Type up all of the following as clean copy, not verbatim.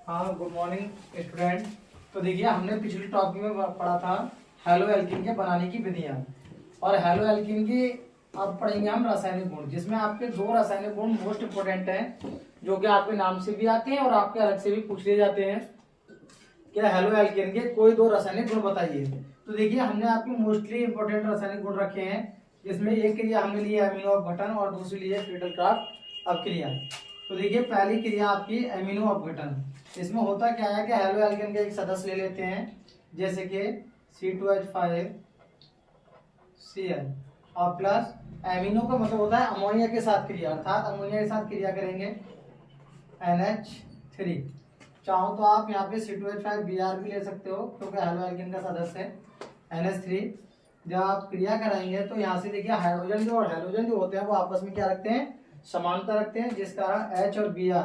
हाँ, good morning student. तो देखिए, हमने पिछले टॉपिक में पढ़ा था हेलो एल्किन के बनाने की विधियाँ। और हेलो एल्किन की अब पढ़ेंगे हम रासायनिक गुण, जिसमें आपके दो रासायनिक गुण मोस्ट इंपोर्टेंट हैं, जो कि आपके नाम से भी आते हैं और आपके अलग से भी पूछ लिए जाते हैं। क्या हेलो एल्किन के कोई दो रासायनिक गुण बताइए। तो देखिए, हमने आपके मोस्टली इंपोर्टेंट रासायनिक गुण रखे हैं, जिसमें एक क्रिया हमने ली है एमिनो अपघटन और दूसरी ली है फ्रीडल-क्राफ्ट अपक्रिया। तो देखिए, पहली क्रिया आपकी एमिनो अपघटन। इसमें होता क्या है कि हेलो एल्केन का एक सदस्य ले लेते हैं, जैसे कि C2H5Cl और प्लस एमिनो का मतलब होता है अमोनिया के साथ क्रिया, अर्थात अमोनिया के साथ क्रिया करेंगे NH3। चाहो तो आप यहाँ पे C2H5Br भी ले सकते हो, क्योंकि हेलो एल्केन का सदस्य है NH3। जब आप क्रिया कराएंगे तो यहाँ से देखिए हाइड्रोजन जो और हेलोजन जो होते हैं वो आपस में क्या रखते हैं, समानता रखते हैं, जिस कारण H और Br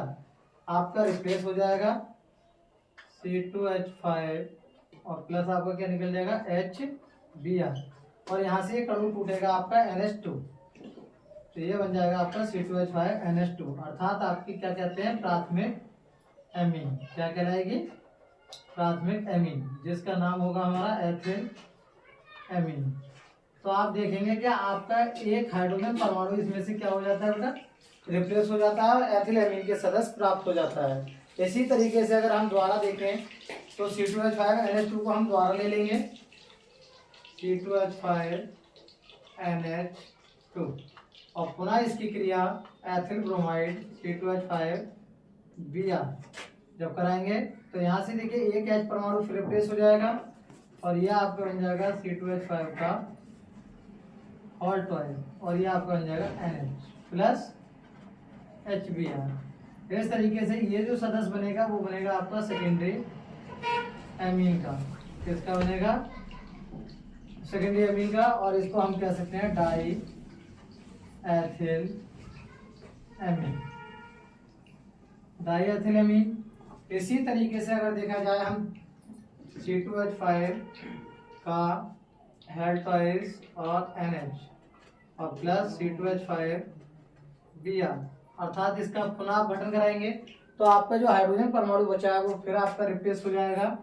आपका रिप्लेस हो जाएगा C2H5 और प्लस आपका क्या निकल जाएगा HBr, और यहाँ से एक अणु टूटेगा आपका NH2, तो ये बन जाएगा आपका C2H5NH2, अर्थात आपकी क्या कहते हैं प्राथमिक एमीन। क्या कहलाएगी? प्राथमिक एमीन, जिसका नाम होगा हमारा एथिल एमीन। तो आप देखेंगे कि आपका एक हाइड्रोजन परमाणु इसमें से क्या हो जाता है बेटा, रिप्लेस हो जाता है और एथिल एमीन के सदस्य प्राप्त हो जाता है। इसी तरीके से अगर हम द्वारा देखें तो C2H5NH2 को हम द्वारा ले लेंगे, C2H5NH2, और पुनः इसकी क्रिया एथिल ब्रोमाइड C2H5Br जब कराएंगे तो यहाँ से देखिए एक H परमाणु फिर रिप्लेस हो जाएगा और यह आपका बन जाएगा C2H5 का ऑल्टोइड, और ये आपका बन जाएगा NH प्लस HBr। इस तरीके से ये जो सदस्य बनेगा वो बनेगा आपका सेकेंडरी एमीन का। किसका बनेगा? सेकेंडरी एमीन का, और इसको हम कह सकते हैं die ethyl amine, die ethyl amine. इसी तरीके से अगर देखा जाए हम C2H5 का हेल्टोइस और NH और प्लस C2H5Br, अर्थात इसका पुनः अपघटन कराएंगे तो आपका जो हाइड्रोजन परमाणु बचा है वो फिर आपका रिप्लेस हो जाएगा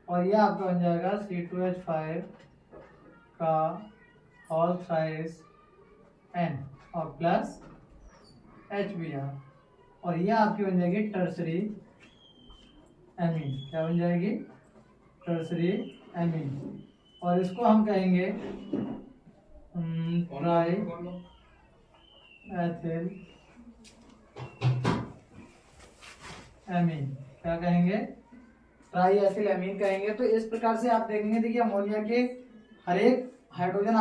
और यह आपका बन जाएगा C2H5 का होल थ्राइस N और प्लस HBr, और यह आपकी बन जाएगी टर्सरी एमीन। क्या बन जाएगी? टर्सरी एमीन, और इसको हम कहेंगे ट्राई एथिल एमीन। क्या कहेंगे? ट्राई एथिल एमीन कहेंगे। तो इस प्रकार से आप देखेंगे, देखिए अमोनिया के हर एक हाइड्रोजन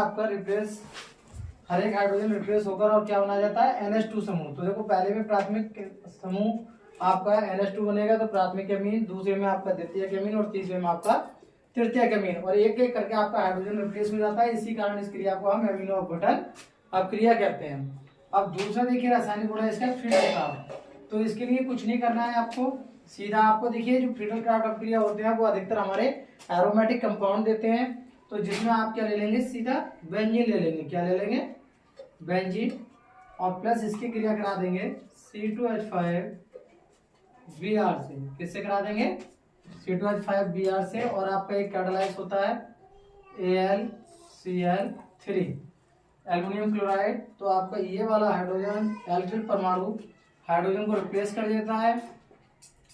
रिप्लेस होकर और क्या बना जाता है NH2 समूह। तो देखो, पहले में प्राथमिक समूह आपका NH2 बनेगा तो प्राथमिक एमीन, दूसरे में आपका द्वितीयक एमीन और तीसरे में आपका तृतीयक एमीन, और एक एक करके आपका हाइड्रोजन रिप्लेस हो जाता है। इसी कारण इस क्रिया को हम एमिनो अपघटन अपक्रिया कहते हैं। अब दूसरा देखिए रासायनिक गुण है इसका फ्रीडल-क्राफ्ट। तो इसके लिए कुछ नहीं करना है आपको, सीधा आपको देखिए जो फ्रीडल-क्राफ्ट अपक्रिया होते हैं वो अधिकतर हमारे एरोमेटिक कंपाउंड देते हैं, तो जिसमें आप क्या ले लेंगे, सीधा बेंजीन ले लेंगे। क्या ले लेंगे? बेंजीन, और प्लस इसकी क्रिया करा देंगे C2H5Br से। किससे करा देंगे? C2H5Br से, और आपका एक कैटालाइज होता है AlCl3 एल्युमिनियम क्लोराइड। तो आपका ये वाला हाइड्रोजन एल्किल परमाणु हाइड्रोजन को रिप्लेस कर देता है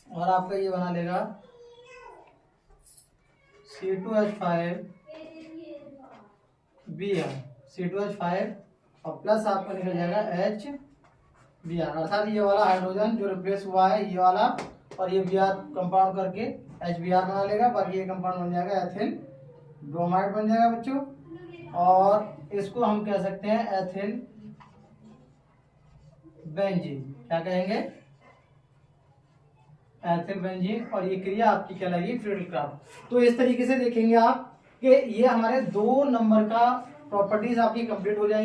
और आपका ये बना लेगा C2H5Br, C2H5 और प्लस आपका निकल जाएगा HBr, अर्थात ये वाला हाइड्रोजन जो रिप्लेस हुआ है ये वाला और ये Br कंपाउंड करके HBr बना लेगा, बाकी ये कंपाउंड बन जाएगा एथिल ब्रोमाइड बन जाएगा बच्चों, और इसको हम कह सकते हैं एथिल बेंजीन। क्या कहेंगे? एथिल बेंजीन, और ये क्रिया आपकी कहलाएगी फ्रीडल-क्राफ्ट। तो इस तरीके से देखेंगे आप कि ये हमारे 2 नंबर का प्रॉपर्टीज आपकी कंप्लीट हो जाएंगी।